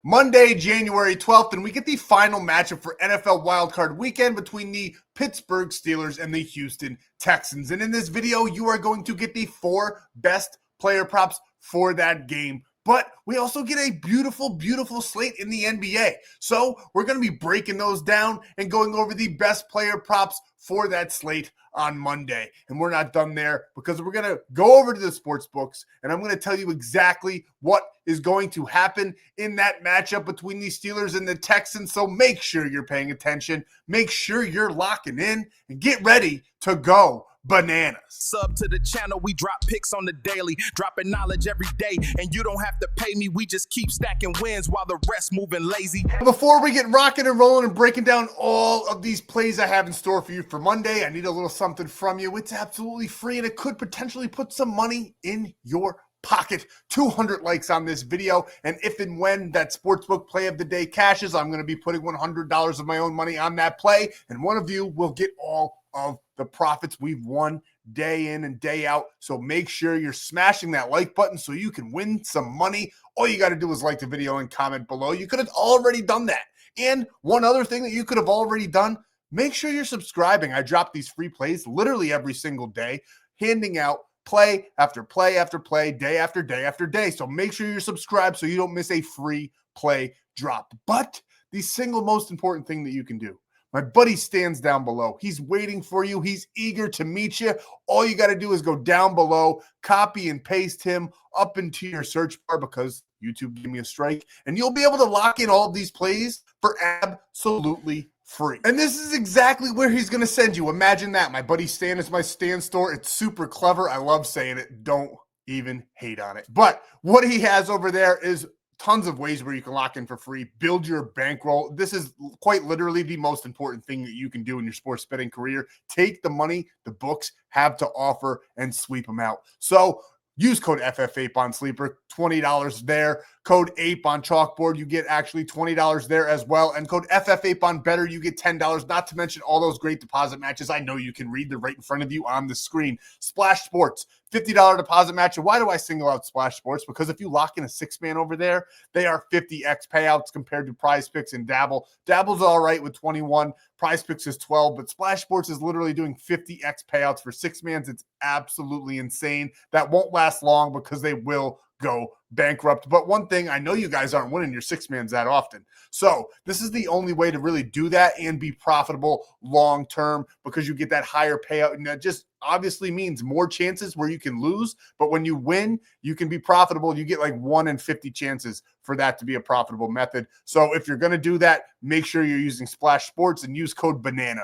Monday, January 12th, and we get the final matchup for NFL Wildcard Weekend between the Pittsburgh Steelers and the Houston Texans. And in this video, you are going to get the 4 best player props for that game. But we also get a beautiful, beautiful slate in the NBA. So we're going to be breaking those down and going over the best player props for that slate on Monday. And we're not done there because we're going to go over to the sports books and I'm going to tell you exactly what is going to happen in that matchup between the Steelers and the Texans. So make sure you're paying attention. Make sure you're locking in and get ready to go bananas. Sub to the channel, we drop picks on the daily, dropping knowledge every day, and you don't have to pay me, we just keep stacking wins while the rest moving lazy. Before we get rocking and rolling and breaking down all of these plays I have in store for you for Monday, I need a little something from you. It's absolutely free and it could potentially put some money in your pocket. 200 likes on this video, and if and when that sportsbook play of the day cashes, I'm going to be putting $100 of my own money on that play, and one of you will get all of the profits we've won day in and day out. So make sure you're smashing that like button so you can win some money. All you got to do is like the video and comment below. You could have already done that. And one other thing that you could have already done, make sure you're subscribing. I drop these free plays literally every single day, handing out play after play after play, day after day after day. So make sure you're subscribed so you don't miss a free play drop. But the single most important thing that you can do, my buddy Stan's down below. He's waiting for you. He's eager to meet you. All you got to do is go down below, copy and paste him up into your search bar because YouTube gave me a strike, and you'll be able to lock in all of these plays for absolutely free. And this is exactly where he's going to send you. Imagine that. My buddy Stan is my Stan.store. It's super clever. I love saying it. Don't even hate on it. But what he has over there is tons of ways where you can lock in for free, build your bankroll. This is quite literally the most important thing that you can do in your sports betting career. Take the money the books have to offer and sweep them out. So use code FFAPE on Sleeper, $20 there. Code APE on Chalkboard, you get actually $20 there as well. And code FFAPE on Betr, you get $10, not to mention all those great deposit matches. I know you can read. They're right in front of you on the screen. Splash Sports, $50 deposit match. And why do I single out Splash Sports? Because if you lock in a 6-man over there, they are 50x payouts compared to Prizepicks and Dabble. Dabble's all right with 21. Prizepicks is 12, but Splash Sports is literally doing 50x payouts for 6-mans. It's absolutely insane. That won't last long because they will go bankrupt. But one thing, I know you guys aren't winning your 6-mans that often. So this is the only way to really do that and be profitable long term, because you get that higher payout. And that just obviously means more chances where you can lose. But when you win, you can be profitable. You get like 1 in 50 chances for that to be a profitable method. So if you're going to do that, make sure you're using Splash Sports and use code BANANA.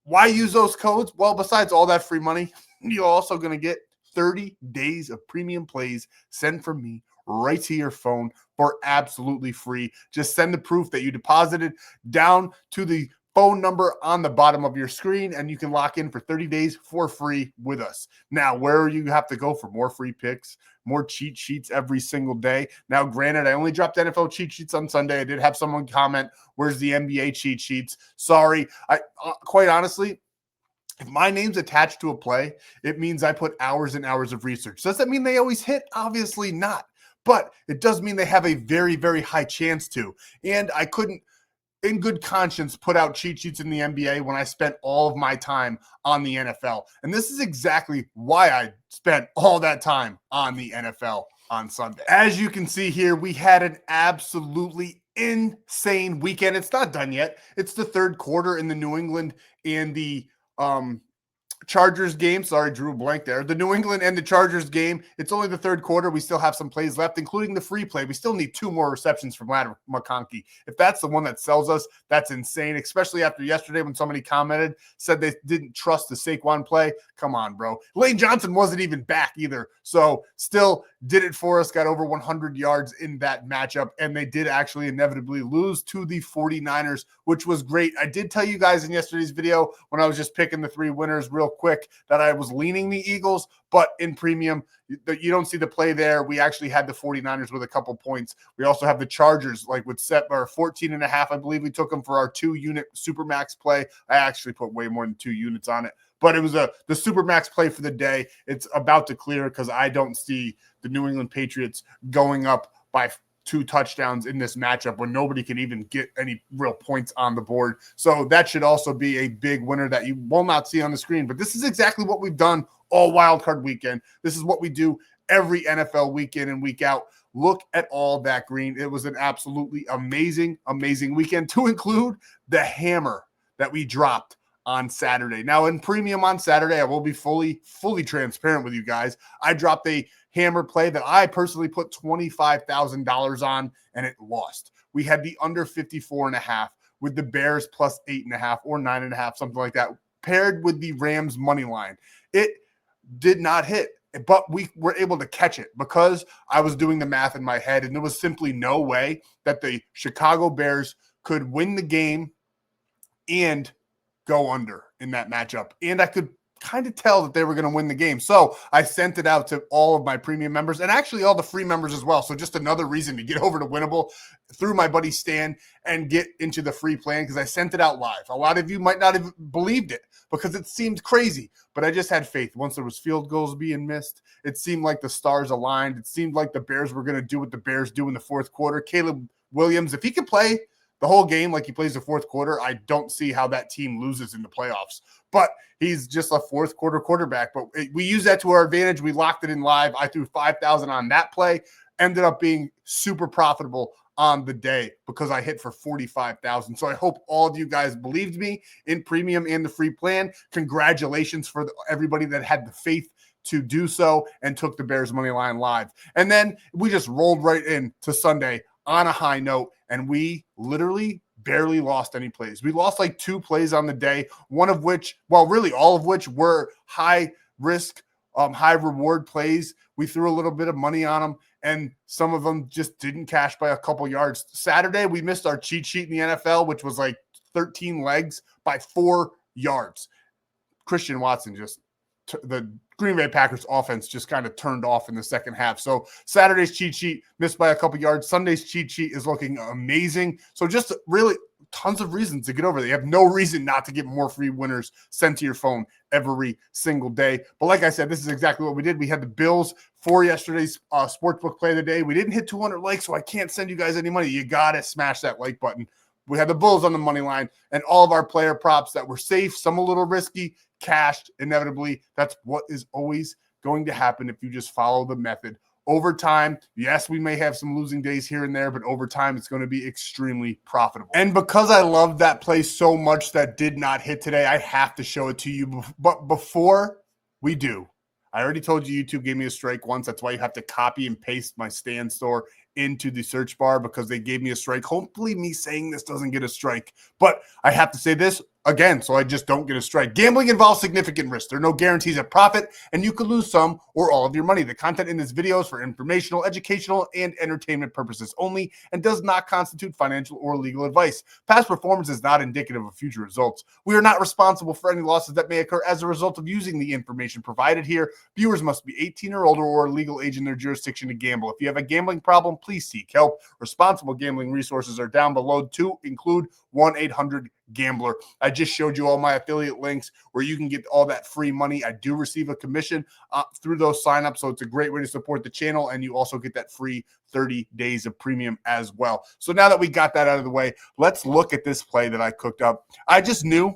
Why use those codes? Well, besides all that free money, you're also going to get 30 days of premium plays sent from me right to your phone for absolutely free. Just send the proof that you deposited down to the phone number on the bottom of your screen, and you can lock in for 30 days for free with us. Now, where you have to go for more free picks, more cheat sheets every single day. Now, granted, I only dropped NFL cheat sheets on Sunday. I did have someone comment, where's the NBA cheat sheets? Sorry. Quite honestly, if my name's attached to a play, it means I put hours and hours of research. Does that mean they always hit? Obviously not. But it does mean they have a very, very high chance to. And I couldn't, in good conscience, put out cheat sheets in the NBA when I spent all of my time on the NFL. And this is exactly why I spent all that time on the NFL on Sunday. As you can see here, we had an absolutely insane weekend. It's not done yet. It's the third quarter in the New England and the Chargers game. Sorry, drew a blank there. The New England and the Chargers game. It's only the third quarter. We still have some plays left, including the free play. We still need 2 more receptions from Ladder McConkey. If that's the one that sells us, that's insane, especially after yesterday when somebody commented, said they didn't trust the Saquon play. Come on, bro. Lane Johnson wasn't even back either. So still did it for us, got over 100 yards in that matchup, and they did actually inevitably lose to the 49ers, which was great. I did tell you guys in yesterday's video when I was just picking the 3 winners real quick that I was leaning the Eagles, but in premium, you don't see the play there. We actually had the 49ers with a couple points. We also have the Chargers, like with 14.5. I believe we took them for our 2-unit Supermax play. I actually put way more than 2 units on it, but it was the Supermax play for the day. It's about to clear because I don't see the New England Patriots going up by 2 touchdowns in this matchup when nobody can even get any real points on the board. So that should also be a big winner that you will not see on the screen. But this is exactly what we've done all wildcard weekend. This is what we do every NFL week in and week out. Look at all that green. It was an absolutely amazing, amazing weekend, to include the hammer that we dropped on Saturday. Now, in premium on Saturday, I will be fully transparent with you guys. I dropped a hammer play that I personally put $25,000 on, and it lost. We had the under 54.5 with the Bears plus 8.5 or 9.5, something like that, paired with the Rams money line. It did not hit, but we were able to catch it because I was doing the math in my head, and there was simply no way that the Chicago Bears could win the game and go under in that matchup. And I could kind of tell that they were going to win the game. So I sent it out to all of my premium members and actually all the free members as well. So just another reason to get over to Winible through my buddy Stan and get into the free plan, because I sent it out live. A lot of you might not have believed it because it seemed crazy, but I just had faith. Once there was field goals being missed, it seemed like the stars aligned. It seemed like the Bears were going to do what the Bears do in the fourth quarter. Caleb Williams, if he could play the whole game like he plays the fourth quarter, I don't see how that team loses in the playoffs. But he's just a fourth quarter quarterback. But we use that to our advantage. We locked it in live. I threw 5,000 on that play. Ended up being super profitable on the day because I hit for 45,000. So I hope all of you guys believed me in premium and the free plan. Congratulations for everybody that had the faith to do so and took the Bears money line live. And then we just rolled right in to Sunday on a high note, and we literally barely lost any plays. We lost like 2 plays on the day, one of which, well, really all of which were high risk, high reward plays. We threw a little bit of money on them, and some of them just didn't cash by a couple yards. Saturday, we missed our cheat sheet in the NFL, which was like 13 legs by 4 yards. Christian Watson the Green Bay Packers offense just kind of turned off in the second half. So Saturday's cheat sheet missed by a couple yards. Sunday's cheat sheet is looking amazing. So just really tons of reasons to get over there. You have no reason not to get more free winners sent to your phone every single day. But like I said, this is exactly what we did. We had the Bills for yesterday's sportsbook play of the day. We didn't hit 200 likes, so I can't send you guys any money. You got to smash that like button. We had the Bulls on the money line, and all of our player props that were safe, some a little risky, cashed inevitably. That's what is always going to happen if you just follow the method. Over time, yes, we may have some losing days here and there, but over time, it's going to be extremely profitable. And because I love that play so much that did not hit today, I have to show it to you. But before we do, I already told you YouTube gave me a strike once. That's why you have to copy and paste my Stan.store into the search bar, because they gave me a strike. Hopefully me saying this doesn't get a strike, but I have to say this again so I just don't get a strike. Gambling involves significant risk. There are no guarantees of profit, and you could lose some or all of your money. The content in this video is for informational, educational, and entertainment purposes only and does not constitute financial or legal advice. Past performance is not indicative of future results. We are not responsible for any losses that may occur as a result of using the information provided here. Viewers must be 18 or older or a legal age in their jurisdiction to gamble. If you have a gambling problem, please seek help. Responsible gambling resources are down below to include 1-800-GAMBLER. I just showed you all my affiliate links where you can get all that free money. I do receive a commission through those signups, so it's a great way to support the channel, and you also get that free 30 days of premium as well. So now that we got that out of the way, let's look at this play that I cooked up. I just knew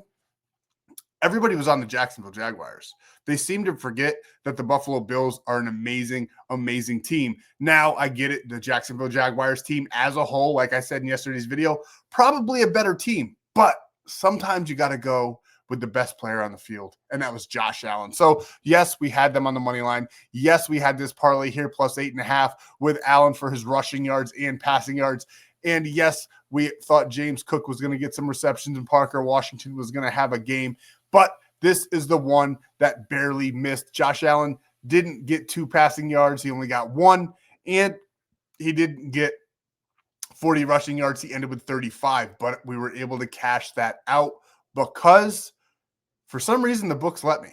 everybody was on the Jacksonville Jaguars. They seem to forget that the Buffalo Bills are an amazing, amazing team. Now, I get it. The Jacksonville Jaguars team as a whole, like I said in yesterday's video, probably a better team. But sometimes you got to go with the best player on the field, and that was Josh Allen. So, yes, we had them on the money line. Yes, we had this parlay here, plus 8.5 with Allen for his rushing yards and passing yards. And, yes, we thought James Cook was going to get some receptions and Parker Washington was going to have a game. But this is the one that barely missed. Josh Allen didn't get 2 passing yards. He only got 1, and he didn't get 40 rushing yards. He ended with 35, but we were able to cash that out because for some reason the books let me.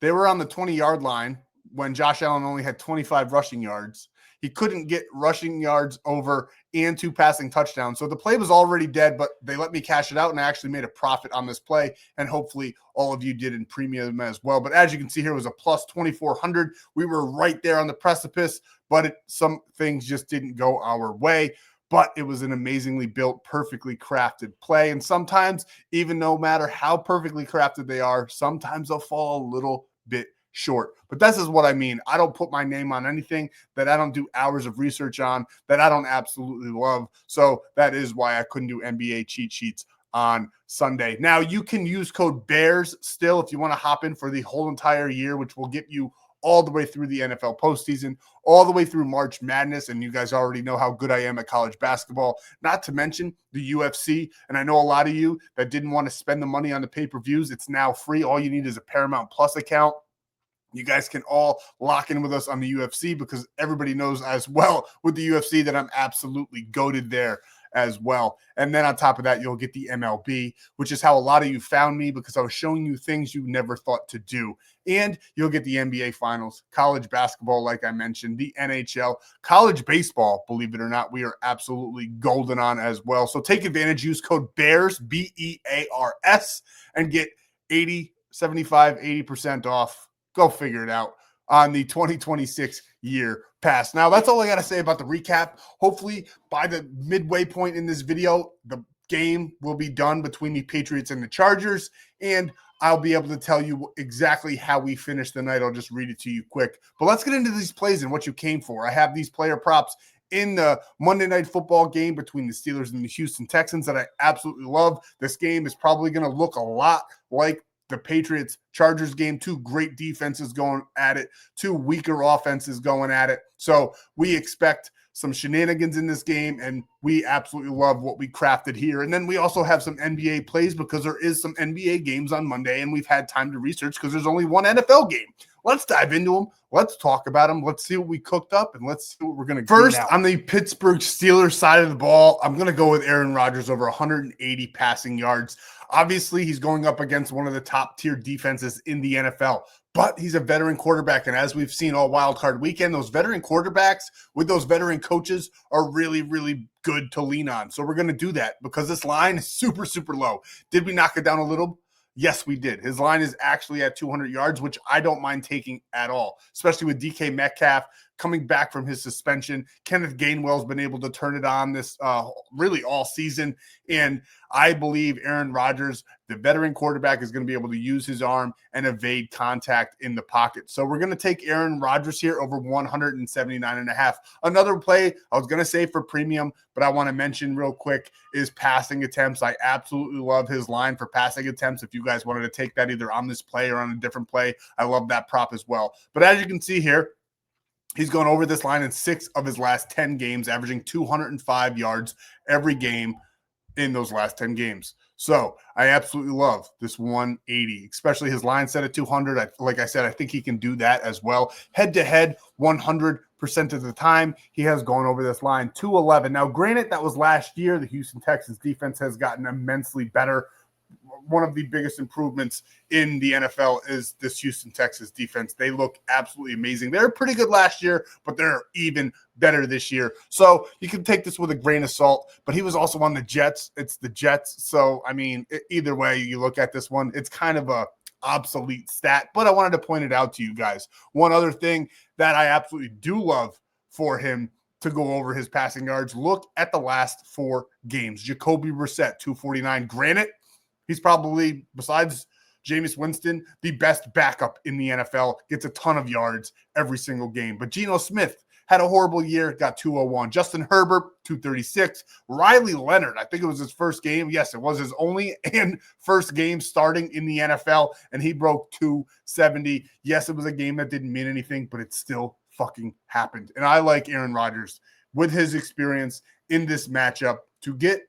They were on the 20-yard line when Josh Allen only had 25 rushing yards. he couldn't get rushing yards over and 2 passing touchdowns. So the play was already dead, but they let me cash it out, and I actually made a profit on this play, and hopefully all of you did in premium as well. But as you can see here, it was a plus 2,400. We were right there on the precipice, but some things just didn't go our way. But it was an amazingly built, perfectly crafted play. And sometimes, even no matter how perfectly crafted they are, sometimes they'll fall a little bit short. But this is what I mean. I don't put my name on anything that I don't do hours of research on, that I don't absolutely love. So that is why I couldn't do NBA cheat sheets on Sunday. Now, you can use code BEARS still if you want to hop in for the whole entire year, which will get you all the way through the NFL postseason, all the way through March Madness. And you guys already know how good I am at college basketball, not to mention the UFC. And I know a lot of you that didn't want to spend the money on the pay-per-views. It's now free. All you need is a Paramount Plus account. You guys can all lock in with us on the UFC because everybody knows as well with the UFC that I'm absolutely goated there as well. And then on top of that, you'll get the MLB, which is how a lot of you found me because I was showing you things you never thought to do. And you'll get the NBA Finals, college basketball, like I mentioned, the NHL, college baseball, believe it or not, we are absolutely golden on as well. So take advantage, use code BEARS, BEARS, and get 80, 75, 80% off. Go figure it out on the 2026 year pass. Now, that's all I got to say about the recap. Hopefully, by the midway point in this video, the game will be done between the Patriots and the Chargers, and I'll be able to tell you exactly how we finished the night. I'll just read it to you quick. But let's get into these plays and what you came for. I have these player props in the Monday Night Football game between the Steelers and the Houston Texans that I absolutely love. This game is probably going to look a lot like the Patriots-Chargers game. Two great defenses going at it, two weaker offenses going at it. So we expect some shenanigans in this game, and we absolutely love what we crafted here. And then we also have some NBA plays because there is some NBA games on Monday, and we've had time to research because there's only one NFL game. Let's dive into them. Let's talk about them. Let's see what we cooked up, and let's see what we're going to first on the Pittsburgh Steelers side of the ball. I'm going to go with Aaron Rodgers over 180 passing yards. Obviously, he's going up against one of the top-tier defenses in the NFL, but he's a veteran quarterback, and as we've seen all wild card weekend, those veteran quarterbacks with those veteran coaches are really, really good to lean on. So we're going to do that because this line is super, super low. Did we knock it down a little? Yes, we did. His line is actually at 200 yards, which I don't mind taking at all, especially with DK Metcalf coming back from his suspension. Kenneth Gainwell's been able to turn it on this really all season, and I believe Aaron Rodgers, the veteran quarterback, is going to be able to use his arm and evade contact in the pocket. So we're going to take Aaron Rodgers here over 179.5. Another play I was going to say for premium, but I want to mention real quick is passing attempts. I absolutely love his line for passing attempts. If you guys wanted to take that either on this play or on a different play, I love that prop as well. But as you can see here, he's gone over this line in 6 of his last 10 games, averaging 205 yards every game in those last 10 games. So I absolutely love this 180, especially his line set at 200. Like I said, I think he can do that as well. Head-to-head, 100% of the time, he has gone over this line, 211. Now, granted, that was last year. The Houston Texans defense has gotten immensely better. One of the biggest improvements in the NFL is this Houston Texans defense. They look absolutely amazing. They were pretty good last year, but they're even better this year. So you can take this with a grain of salt, but he was also on the Jets. It's the Jets. So, I mean, either way you look at this one, it's kind of a obsolete stat, but I wanted to point it out to you guys. One other thing that I absolutely do love for him to go over his passing yards, look at the last 4 games. Jacoby Brissett, 249. Granted, he's probably, besides Jameis Winston, the best backup in the NFL, gets a ton of yards every single game. But Geno Smith had a horrible year, got 201. Justin Herbert, 236. Riley Leonard, I think it was his first game. Yes, it was his only and first game starting in the NFL, and he broke 270. Yes, it was a game that didn't mean anything, but it still fucking happened. And I like Aaron Rodgers with his experience in this matchup to get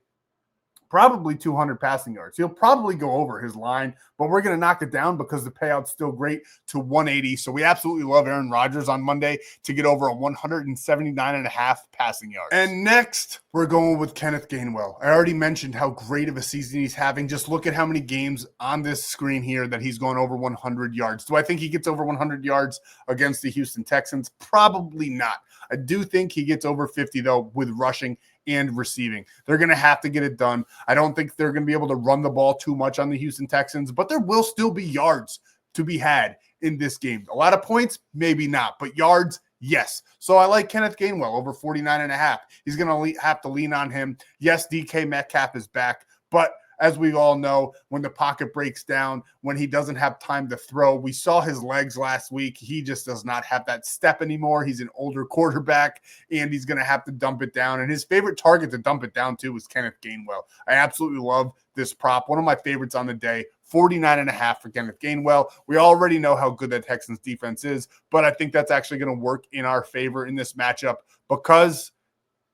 probably 200 passing yards. He'll probably go over his line, but we're going to knock it down because the payout's still great to 180. So we absolutely love Aaron Rodgers on Monday to get over a 179.5 passing yards. And next, we're going with Kenneth Gainwell. I already mentioned how great of a season he's having. Just look at how many games on this screen here that he's going over 100 yards. Do I think he gets over 100 yards against the Houston Texans? Probably not. I do think he gets over 50, though, with rushing and receiving. They're going to have to get it done. I don't think they're going to be able to run the ball too much on the Houston Texans, but there will still be yards to be had in this game. A lot of points, maybe not, but yards, yes. So I like Kenneth Gainwell over 49.5. He's going to have to lean on him. Yes, DK Metcalf is back, but as we all know, when the pocket breaks down, when he doesn't have time to throw, we saw his legs last week. He just does not have that step anymore. He's an older quarterback, and he's going to have to dump it down. And his favorite target to dump it down to was Kenneth Gainwell. I absolutely love this prop. One of my favorites on the day, 49.5 for Kenneth Gainwell. We already know how good that Texans defense is, but I think that's actually going to work in our favor in this matchup because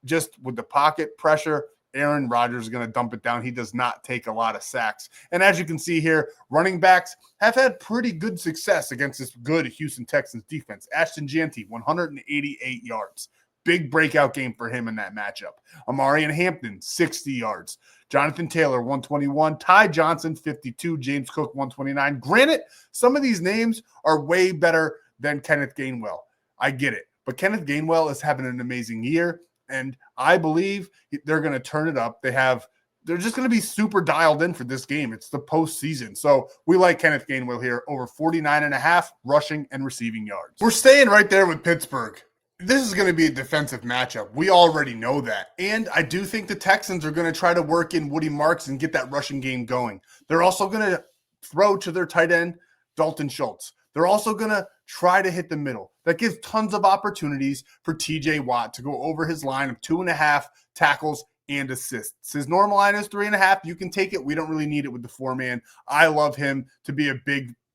just with the pocket pressure, Aaron Rodgers is going to dump it down. He does not take a lot of sacks. And as you can see here, running backs have had pretty good success against this good Houston Texans defense. Ashton Jeanty, 188 yards. Big breakout game for him in that matchup. Amari and Hampton, 60 yards. Jonathan Taylor, 121. Ty Johnson, 52. James Cook, 129. Granted, some of these names are way better than Kenneth Gainwell. I get it. But Kenneth Gainwell is having an amazing year. And I believe they're going to turn it up. They're just going to be super dialed in for this game. It's the postseason. So we like Kenneth Gainwell here over 49.5 rushing and receiving yards. We're staying right there with Pittsburgh. This is going to be a defensive matchup. We already know that. And I do think the Texans are going to try to work in Woody Marks and get that rushing game going. They're also going to throw to their tight end, Dalton Schultz. They're also going to try to hit the middle. That gives tons of opportunities for TJ Watt to go over his line of 2.5 tackles and assists. His normal line is 3.5. You can take it. We don't really need it with the 4-man. I love him to be a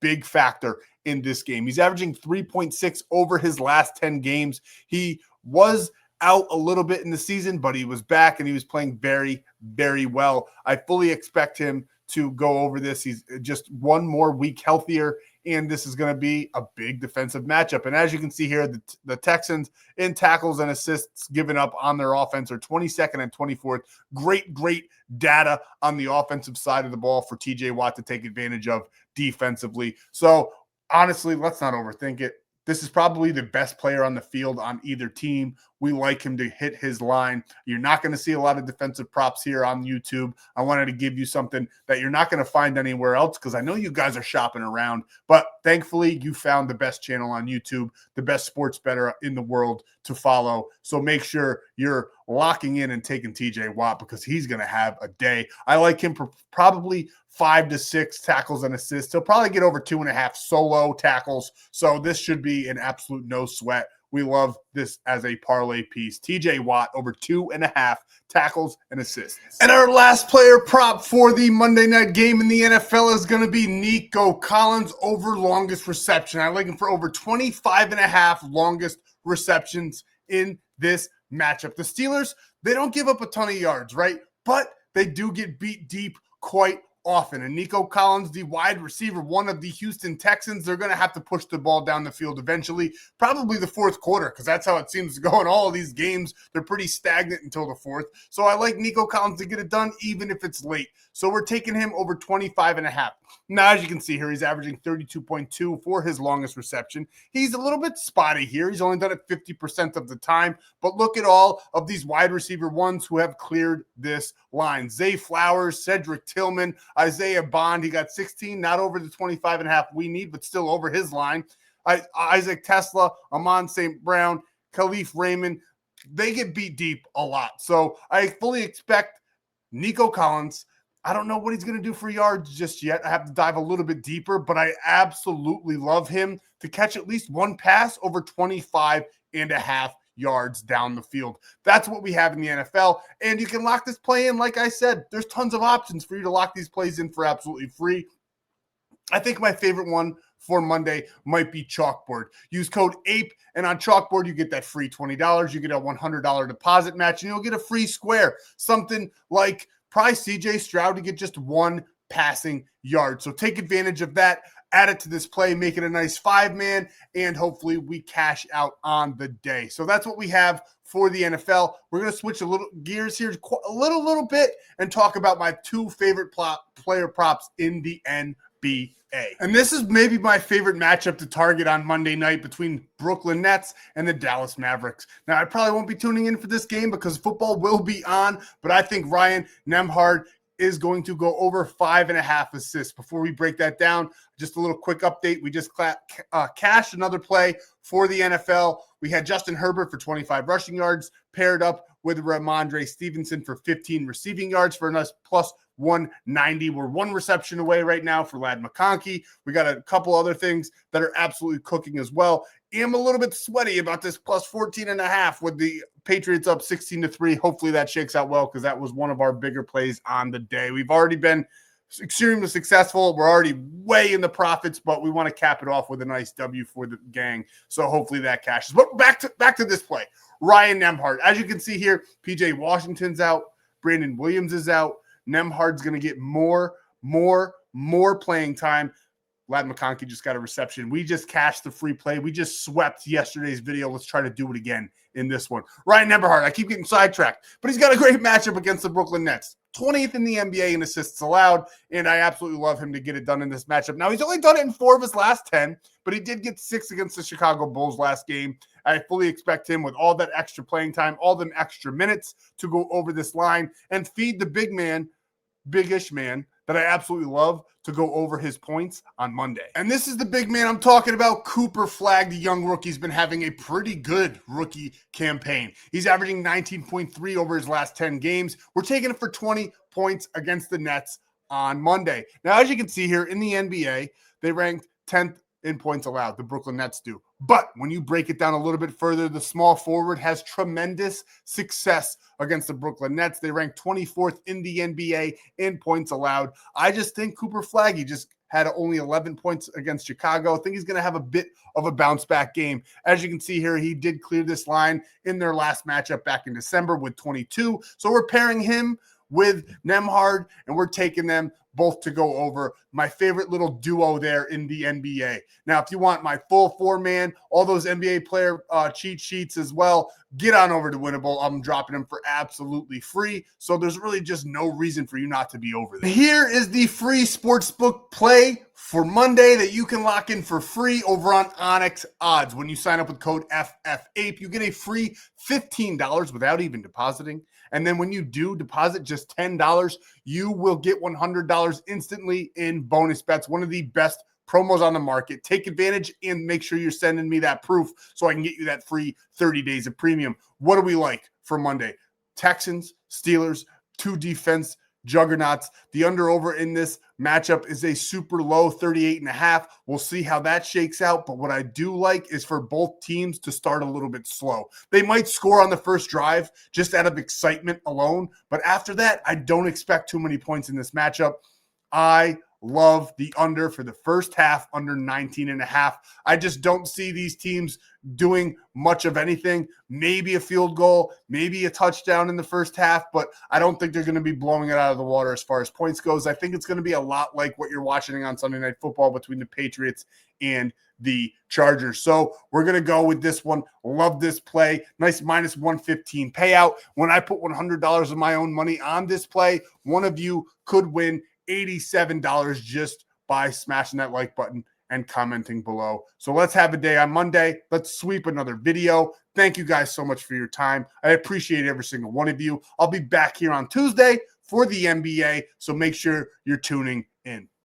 big factor in this game. He's averaging 3.6 over his last 10 games. He was out a little bit in the season, but he was back and he was playing very, very well. I fully expect him to go over this. He's just one more week healthier, and this is going to be a big defensive matchup. And as you can see here, the Texans in tackles and assists given up on their offense are 22nd and 24th. Great data on the offensive side of the ball for TJ Watt to take advantage of defensively. So honestly, let's not overthink it. This is probably the best player on the field on either team. We like him to hit his line. You're not going to see a lot of defensive props here on YouTube. I wanted to give you something that you're not going to find anywhere else because I know you guys are shopping around, but thankfully you found the best channel on YouTube, the best sports bettor in the world to follow. So make sure you're locking in and taking TJ Watt because he's going to have a day. I like him for probably 5 to 6 tackles and assists. He'll probably get over 2.5 solo tackles. So this should be an absolute no sweat. We love this as a parlay piece. TJ Watt over 2.5 tackles and assists. And our last player prop for the Monday night game in the NFL is going to be Nico Collins over longest reception. I like him for over 25.5 longest receptions in this matchup. The Steelers, they don't give up a ton of yards, right? But they do get beat deep quite often. And Nico Collins, the wide receiver, one of the Houston Texans, they're going to have to push the ball down the field eventually, probably the fourth quarter, because that's how it seems to go in all of these games. They're pretty stagnant until the fourth. So I like Nico Collins to get it done, even if it's late. So we're taking him over 25.5. Now, as you can see here, he's averaging 32.2 for his longest reception. He's a little bit spotty here. He's only done it 50% of the time. But look at all of these wide receiver ones who have cleared this line. Zay Flowers, Cedric Tillman, Isaiah Bond. He got 16, not over the 25.5 we need, but still over his line. Isaac Tesla, Amon St. Brown, Khalif Raymond. They get beat deep a lot. So I fully expect Nico Collins. I don't know what he's going to do for yards just yet. I have to dive a little bit deeper, but I absolutely love him to catch at least one pass over 25.5 yards down the field. That's what we have in the NFL, and you can lock this play in. Like I said, there's tons of options for you to lock these plays in for absolutely free. I think my favorite one for Monday might be Chalkboard. Use code APE, and on Chalkboard, you get that free $20. You get a $100 deposit match, and you'll get a free square, something like probably CJ Stroud to get just 1 passing yard. So take advantage of that. Add it to this play, make it a nice 5-man, and hopefully we cash out on the day. So that's what we have for the NFL. We're going to switch a little gears here, a little bit, and talk about my 2 favorite player props in the NBA. And this is maybe my favorite matchup to target on Monday night between Brooklyn Nets and the Dallas Mavericks. Now, I probably won't be tuning in for this game because football will be on, but I think Ryan Nembhard is going to go over 5.5 assists. Before we break that down, just a little quick update. We just cashed another play for the NFL. We had Justin Herbert for 25 rushing yards paired up with Ramondre Stevenson for 15 receiving yards for a nice plus 190. We're 1 reception away right now for Ladd McConkey. We got a couple other things that are absolutely cooking as well. I'm a little bit sweaty about this plus 14.5 with the Patriots up 16-3. Hopefully that shakes out well because that was one of our bigger plays on the day. We've already been extremely successful. We're already way in the profits, but we want to cap it off with a nice W for the gang. So hopefully that cashes. But back to this play. Ryan Nembhard. As you can see here, PJ Washington's out. Brandon Williams is out. Nembhard's going to get more playing time. Ladd McConkey just got a reception. We just cashed the free play. We just swept yesterday's video. Let's try to do it again in this one. Ryan Nembhard, I keep getting sidetracked, but he's got a great matchup against the Brooklyn Nets. 20th in the NBA in assists allowed, and I absolutely love him to get it done in this matchup. Now, he's only done it in 4 of his last 10, but he did get 6 against the Chicago Bulls last game. I fully expect him with all that extra playing time, all them extra minutes to go over this line and feed the big-ish man that I absolutely love to go over his points on Monday. And this is the big man I'm talking about, Cooper Flagg, the young rookie. He's been having a pretty good rookie campaign. He's averaging 19.3 over his last 10 games. We're taking it for 20 points against the Nets on Monday. Now, as you can see here in the NBA, they ranked 10th in points allowed. The Brooklyn Nets do. But when you break it down a little bit further, the small forward has tremendous success against the Brooklyn Nets. They rank 24th in the NBA in points allowed. I just think Cooper Flagg, he just had only 11 points against Chicago. I think he's going to have a bit of a bounce back game. As you can see here, he did clear this line in their last matchup back in December with 22. So we're pairing him with Nembhard, and we're taking them both to go over. My favorite little duo there in the NBA. Now, if you want my full 4-man, all those NBA player cheat sheets as well, get on over to Winible. I'm dropping them for absolutely free. So there's really just no reason for you not to be over there. Here is the free sportsbook play for Monday that you can lock in for free over on ONYX Odds. When you sign up with code FFAPE, you get a free $15 without even depositing. And then when you do deposit just $10, you will get $100 instantly in bonus bets. One of the best promos on the market. Take advantage and make sure you're sending me that proof so I can get you that free 30 days of premium. What do we like for Monday? Texans, Steelers, 2 defense juggernauts. The under-over in this matchup is a super low 38.5. We'll see how that shakes out. But what I do like is for both teams to start a little bit slow. They might score on the first drive just out of excitement alone. But after that, I don't expect too many points in this matchup. I love the under for the first half, under 19.5. I just don't see these teams doing much of anything. Maybe a field goal, maybe a touchdown in the first half, but I don't think they're going to be blowing it out of the water as far as points goes. I think it's going to be a lot like what you're watching on Sunday Night Football between the Patriots and the Chargers. So we're going to go with this one. Love this play. Nice minus 115 payout. When I put $100 of my own money on this play, one of you could win $87 just by smashing that like button and commenting below. So let's have a day on Monday. Let's sweep another video. Thank you guys so much for your time. I appreciate every single one of you. I'll be back here on Tuesday for the NBA, so make sure you're tuning in.